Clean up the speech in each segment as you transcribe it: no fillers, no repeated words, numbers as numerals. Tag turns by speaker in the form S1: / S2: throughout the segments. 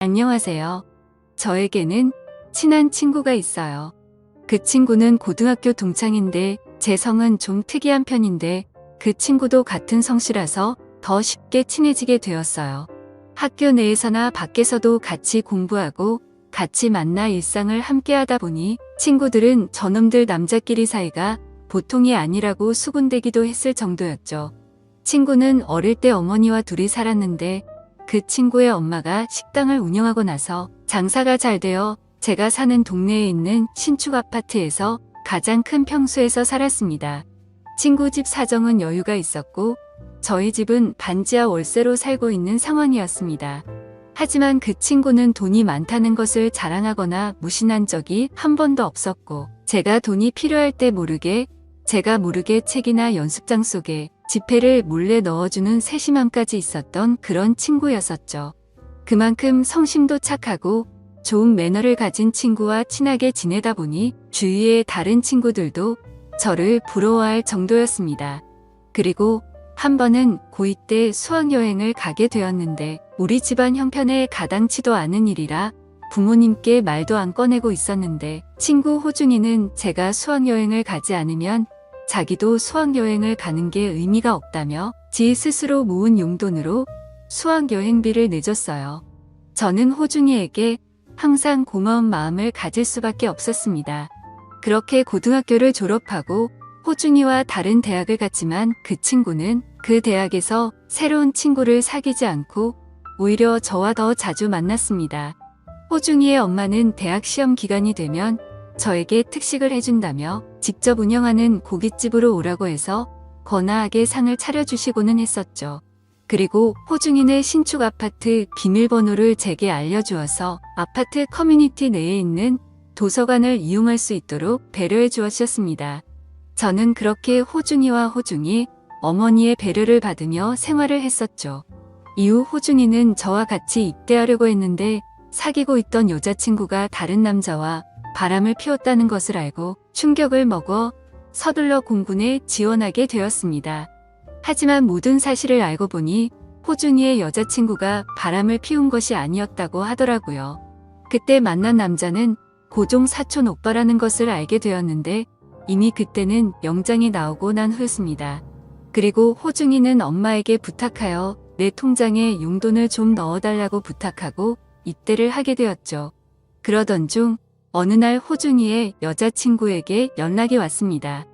S1: 안녕하세요. 저에게는 친한 친구가 있어요. 그 친구는 고등학교 동창인데 제 성은 좀 특이한 편인데 그 친구도 같은 성씨라서 더 쉽게 친해지게 되었어요. 학교 내에서나 밖에서도 같이 공부하고 같이 만나 일상을 함께 하다 보니 친구들은 저놈들 남자끼리 사이가 보통이 아니라고 수군대기도 했을 정도였죠. 친구는 어릴 때 어머니와 둘이 살았는데 그 친구의 엄마가 식당을 운영하고 나서 장사가 잘 되어 제가 사는 동네에 있는 신축 아파트에서 가장 큰 평수에서 살았습니다. 친구 집 사정은 여유가 있었고 저희 집은 반지하 월세로 살고 있는 상황이었습니다. 하지만 그 친구는 돈이 많다는 것을 자랑하거나 무신한 적이 한 번도 없었고 제가 돈이 필요할 때 제가 모르게 책이나 연습장 속에 지폐를 몰래 넣어주는 세심함까지 있었던 그런 친구였었죠. 그만큼 성심도 착하고 좋은 매너를 가진 친구와 친하게 지내다 보니 주위의 다른 친구들도 저를 부러워할 정도였습니다. 그리고 한 번은 고2 때 수학여행을 가게 되었는데 우리 집안 형편에 가당치도 않은 일이라 부모님께 말도 안 꺼내고 있었는데 친구 호중이는 제가 수학여행을 가지 않으면 자기도 수학여행을 가는 게 의미가 없다며 지 스스로 모은 용돈으로 수학여행비를 내줬어요. 저는 호중이에게 항상 고마운 마음을 가질 수밖에 없었습니다. 그렇게 고등학교를 졸업하고 호중이와 다른 대학을 갔지만 그 친구는 그 대학에서 새로운 친구를 사귀지 않고 오히려 저와 더 자주 만났습니다. 호중이의 엄마는 대학 시험 기간이 되면 저에게 특식을 해준다며 직접 운영하는 고깃집으로 오라고 해서 거나하게 상을 차려주시고는 했었죠. 그리고 호중이네 신축 아파트 비밀번호를 제게 알려주어서 아파트 커뮤니티 내에 있는 도서관을 이용할 수 있도록 배려해 주었습니다. 저는 그렇게 호중이와 호중이 어머니의 배려를 받으며 생활을 했었죠. 이후 호중이는 저와 같이 입대하려고 했는데 사귀고 있던 여자친구가 다른 남자와 바람을 피웠다는 것을 알고 충격을 먹어 서둘러 공군에 지원하게 되었습니다. 하지만 모든 사실을 알고 보니 호중이의 여자친구가 바람을 피운 것이 아니었다고 하더라고요. 그때 만난 남자는 고종 사촌 오빠라는 것을 알게 되었는데 이미 그때는 영장이 나오고 난 후였습니다. 그리고 호중이는 엄마에게 부탁하여 내 통장에 용돈을 좀 넣어달라고 부탁하고 입대를 하게 되었죠. 그러던 중 어느 날 호중이의 여자친구에게 연락이 왔습니다.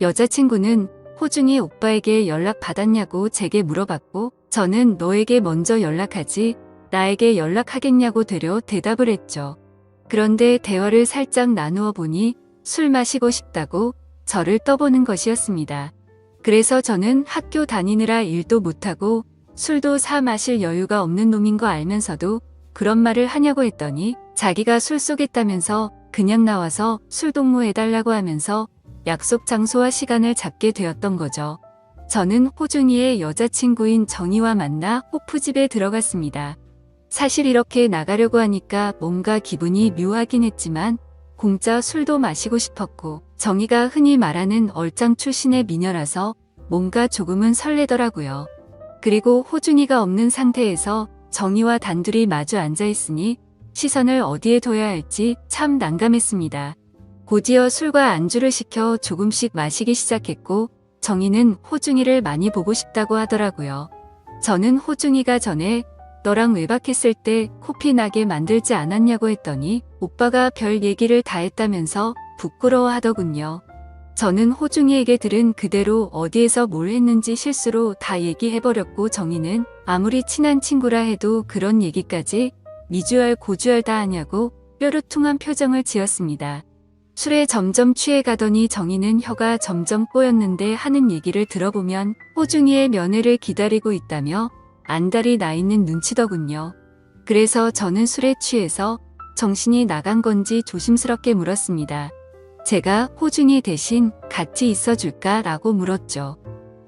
S1: 여자친구는 호중이 오빠에게 연락 받았냐고 제게 물어봤고 저는 너에게 먼저 연락하지 나에게 연락하겠냐고 되려 대답을 했죠. 그런데 대화를 살짝 나누어 보니 술 마시고 싶다고 저를 떠보는 것이었습니다. 그래서 저는 학교 다니느라 일도 못하고 술도 사 마실 여유가 없는 놈인 거 알면서도 그런 말을 하냐고 했더니 자기가 술 쏘겠다면서 그냥 나와서 술 동무해달라고 하면서 약속 장소와 시간을 잡게 되었던 거죠. 저는 호중이의 여자친구인 정희와 만나 호프집에 들어갔습니다. 사실 이렇게 나가려고 하니까 뭔가 기분이 묘하긴 했지만 공짜 술도 마시고 싶었고 정희가 흔히 말하는 얼짱 출신의 미녀라서 뭔가 조금은 설레더라고요. 그리고 호중이가 없는 상태에서 정희와 단둘이 마주 앉아 있으니 시선을 어디에 둬야 할지 참 난감했습니다. 곧이어 술과 안주를 시켜 조금씩 마시기 시작했고 정희는 호중이를 많이 보고 싶다고 하더라고요. 저는 호중이가 전에 너랑 외박했을 때 코피 나게 만들지 않았냐고 했더니 오빠가 별 얘기를 다 했다면서 부끄러워 하더군요. 저는 호중이에게 들은 그대로 어디에서 뭘 했는지 실수로 다 얘기해버렸고 정희는 아무리 친한 친구라 해도 그런 얘기까지 미주알 고주알 다 하냐고 뾰루퉁한 표정을 지었습니다. 술에 점점 취해가더니 정희는 혀가 점점 꼬였는데 하는 얘기를 들어보면 호중이의 면회를 기다리고 있다며 안달이 나 있는 눈치더군요. 그래서 저는 술에 취해서 정신이 나간 건지 조심스럽게 물었습니다. 제가 호중이 대신 같이 있어줄까? 라고 물었죠.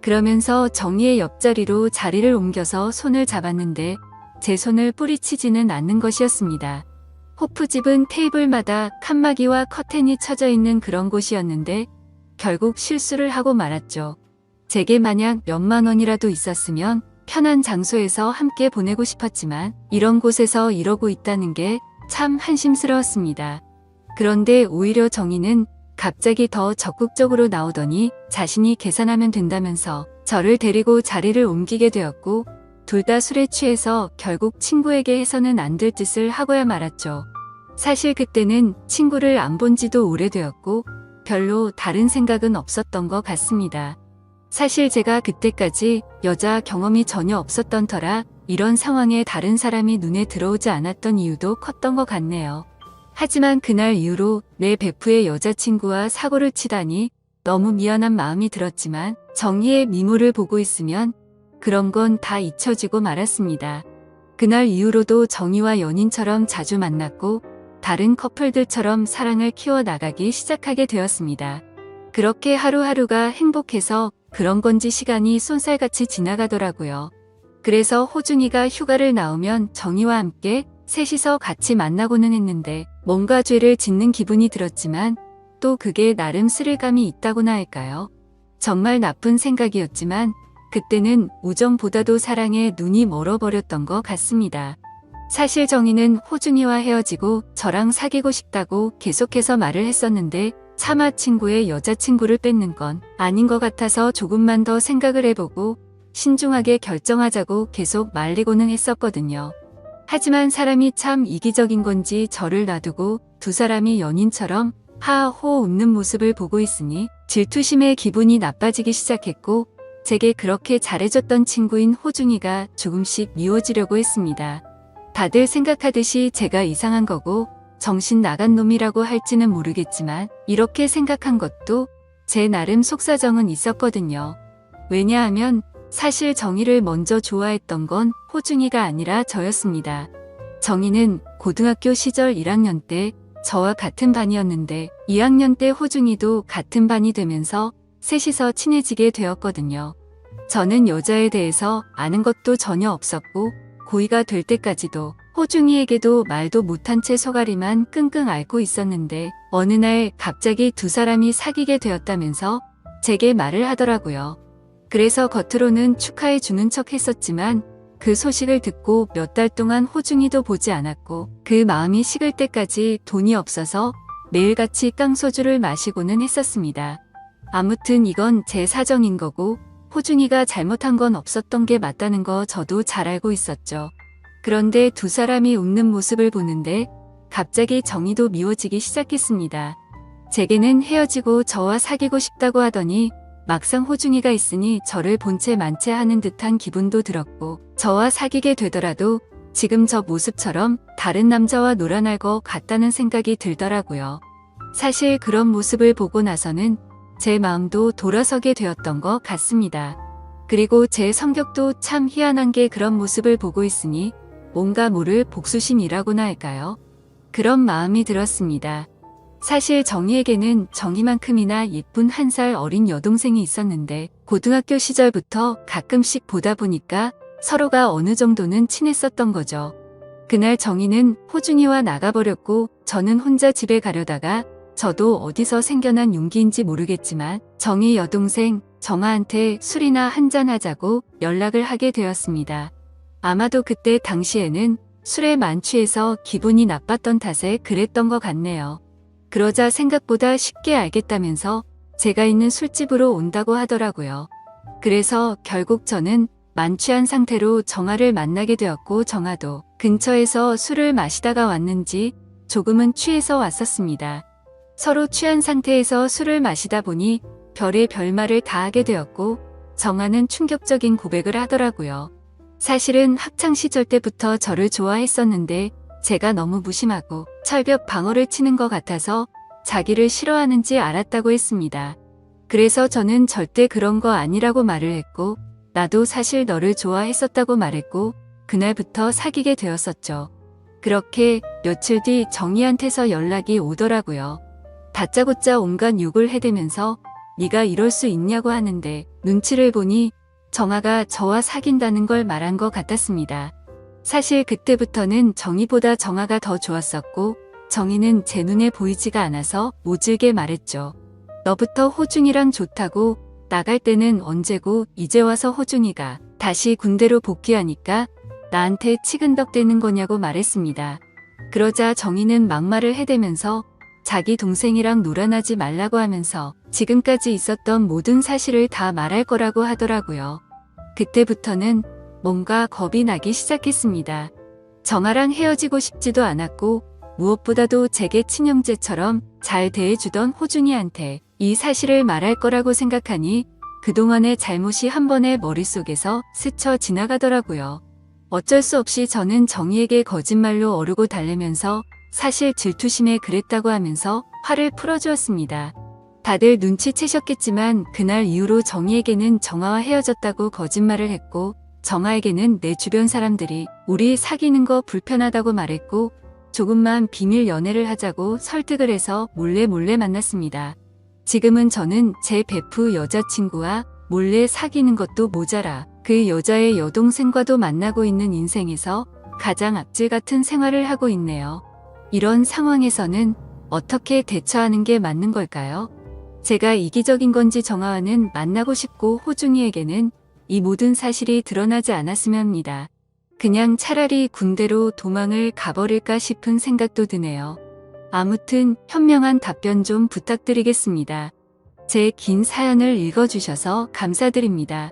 S1: 그러면서 정희의 옆자리로 자리를 옮겨서 손을 잡았는데 제 손을 뿌리치지는 않는 것이었습니다. 호프집은 테이블마다 칸막이와 커튼이 쳐져 있는 그런 곳이었는데 결국 실수를 하고 말았죠. 제게 만약 몇만 원이라도 있었으면 편한 장소에서 함께 보내고 싶었지만 이런 곳에서 이러고 있다는 게 참 한심스러웠습니다. 그런데 오히려 정희는 갑자기 더 적극적으로 나오더니 자신이 계산하면 된다면서 저를 데리고 자리를 옮기게 되었고, 둘 다 술에 취해서 결국 친구에게 해서는 안 될 짓을 하고야 말았죠. 사실 그때는 친구를 안 본 지도 오래되었고 별로 다른 생각은 없었던 것 같습니다. 사실 제가 그때까지 여자 경험이 전혀 없었던 터라 이런 상황에 다른 사람이 눈에 들어오지 않았던 이유도 컸던 것 같네요. 하지만 그날 이후로 내 베프의 여자친구와 사고를 치다니 너무 미안한 마음이 들었지만 정희의 미모를 보고 있으면 그런 건 다 잊혀지고 말았습니다. 그날 이후로도 정희와 연인처럼 자주 만났고 다른 커플들처럼 사랑을 키워나가기 시작하게 되었습니다. 그렇게 하루하루가 행복해서 그런 건지 시간이 쏜살같이 지나가더라고요. 그래서 호중이가 휴가를 나오면 정희와 함께 셋이서 같이 만나고는 했는데 뭔가 죄를 짓는 기분이 들었지만 또 그게 나름 스릴감이 있다고나 할까요? 정말 나쁜 생각이었지만 그때는 우정보다도 사랑에 눈이 멀어버렸던 것 같습니다. 사실 정희는 호중이와 헤어지고 저랑 사귀고 싶다고 계속해서 말을 했었는데 차마 친구의 여자친구를 뺏는 건 아닌 것 같아서 조금만 더 생각을 해보고 신중하게 결정하자고 계속 말리고는 했었거든요. 하지만 사람이 참 이기적인 건지 저를 놔두고 두 사람이 연인처럼 하하호 웃는 모습을 보고 있으니 질투심에 기분이 나빠지기 시작했고, 제게 그렇게 잘해줬던 친구인 호중이가 조금씩 미워지려고 했습니다. 다들 생각하듯이 제가 이상한 거고 정신 나간 놈이라고 할지는 모르겠지만 이렇게 생각한 것도 제 나름 속사정은 있었거든요. 왜냐하면 사실 정희를 먼저 좋아했던 건 호중이가 아니라 저였습니다. 정희는 고등학교 시절 1학년 때 저와 같은 반이었는데 2학년 때 호중이도 같은 반이 되면서 셋이서 친해지게 되었거든요. 저는 여자에 대해서 아는 것도 전혀 없었고 고2가 될 때까지도 호중이에게도 말도 못한 채 소가리만 끙끙 앓고 있었는데 어느 날 갑자기 두 사람이 사귀게 되었다면서 제게 말을 하더라고요. 그래서 겉으로는 축하해 주는 척 했었지만 그 소식을 듣고 몇 달 동안 호중이도 보지 않았고 그 마음이 식을 때까지 돈이 없어서 매일같이 깡소주를 마시고는 했었습니다. 아무튼 이건 제 사정인 거고 호중이가 잘못한 건 없었던 게 맞다는 거 저도 잘 알고 있었죠. 그런데 두 사람이 웃는 모습을 보는데 갑자기 정희도 미워지기 시작했습니다. 제게는 헤어지고 저와 사귀고 싶다고 하더니 막상 호중이가 있으니 저를 본체 만체 하는 듯한 기분도 들었고 저와 사귀게 되더라도 지금 저 모습처럼 다른 남자와 놀아날 것 같다는 생각이 들더라고요. 사실 그런 모습을 보고 나서는 제 마음도 돌아서게 되었던 것 같습니다. 그리고 제 성격도 참 희한한 게 그런 모습을 보고 있으니 뭔가 모를 복수심이라고나 할까요? 그런 마음이 들었습니다. 사실 정희에게는 정희만큼이나 예쁜 1살 어린 여동생이 있었는데 고등학교 시절부터 가끔씩 보다 보니까 서로가 어느 정도는 친했었던 거죠. 그날 정희는 호중이와 나가버렸고 저는 혼자 집에 가려다가 저도 어디서 생겨난 용기인지 모르겠지만 정희 여동생 정아한테 술이나 한잔하자고 연락을 하게 되었습니다. 아마도 그때 당시에는 술에 만취해서 기분이 나빴던 탓에 그랬던 것 같네요. 그러자 생각보다 쉽게 알겠다면서 제가 있는 술집으로 온다고 하더라고요. 그래서 결국 저는 만취한 상태로 정아를 만나게 되었고 정아도 근처에서 술을 마시다가 왔는지 조금은 취해서 왔었습니다. 서로 취한 상태에서 술을 마시다 보니 별의 별말을 다 하게 되었고 정아는 충격적인 고백을 하더라고요. 사실은 학창시절 때부터 저를 좋아했었는데 제가 너무 무심하고 철벽 방어를 치는 것 같아서 자기를 싫어하는지 알았다고 했습니다. 그래서 저는 절대 그런 거 아니라고 말을 했고 나도 사실 너를 좋아했었다고 말했고 그날부터 사귀게 되었었죠. 그렇게 며칠 뒤 정희한테서 연락이 오더라고요. 다짜고짜 온갖 욕을 해대면서 네가 이럴 수 있냐고 하는데 눈치를 보니 정아가 저와 사귄다는 걸 말한 것 같았습니다. 사실 그때부터는 정희보다 정아가 더 좋았었고 정희는 제 눈에 보이지가 않아서 모질게 말했죠. 너부터 호중이랑 좋다고 나갈 때는 언제고 이제 와서 호중이가 다시 군대로 복귀하니까 나한테 치근덕대는 거냐고 말했습니다. 그러자 정희는 막말을 해대면서 자기 동생이랑 놀아나지 말라고 하면서 지금까지 있었던 모든 사실을 다 말할 거라고 하더라고요. 그때부터는 뭔가 겁이 나기 시작했습니다. 정아랑 헤어지고 싶지도 않았고 무엇보다도 제게 친형제처럼 잘 대해주던 호중이한테 이 사실을 말할 거라고 생각하니 그동안의 잘못이 한 번에 머릿속에서 스쳐 지나가더라고요. 어쩔 수 없이 저는 정희에게 거짓말로 어르고 달래면서 사실 질투심에 그랬다고 하면서 화를 풀어주었습니다. 다들 눈치채셨겠지만 그날 이후로 정희에게는 정아와 헤어졌다고 거짓말을 했고 정아에게는 내 주변 사람들이 우리 사귀는 거 불편하다고 말했고 조금만 비밀 연애를 하자고 설득을 해서 몰래 만났습니다. 지금은 저는 제 베프 여자친구와 몰래 사귀는 것도 모자라 그 여자의 여동생과도 만나고 있는 인생에서 가장 악질 같은 생활을 하고 있네요. 이런 상황에서는 어떻게 대처하는 게 맞는 걸까요? 제가 이기적인 건지 정아와는 만나고 싶고 호중이에게는 이 모든 사실이 드러나지 않았으면 합니다. 그냥 차라리 군대로 도망을 가버릴까 싶은 생각도 드네요. 아무튼 현명한 답변 좀 부탁드리겠습니다. 제 긴 사연을 읽어주셔서 감사드립니다.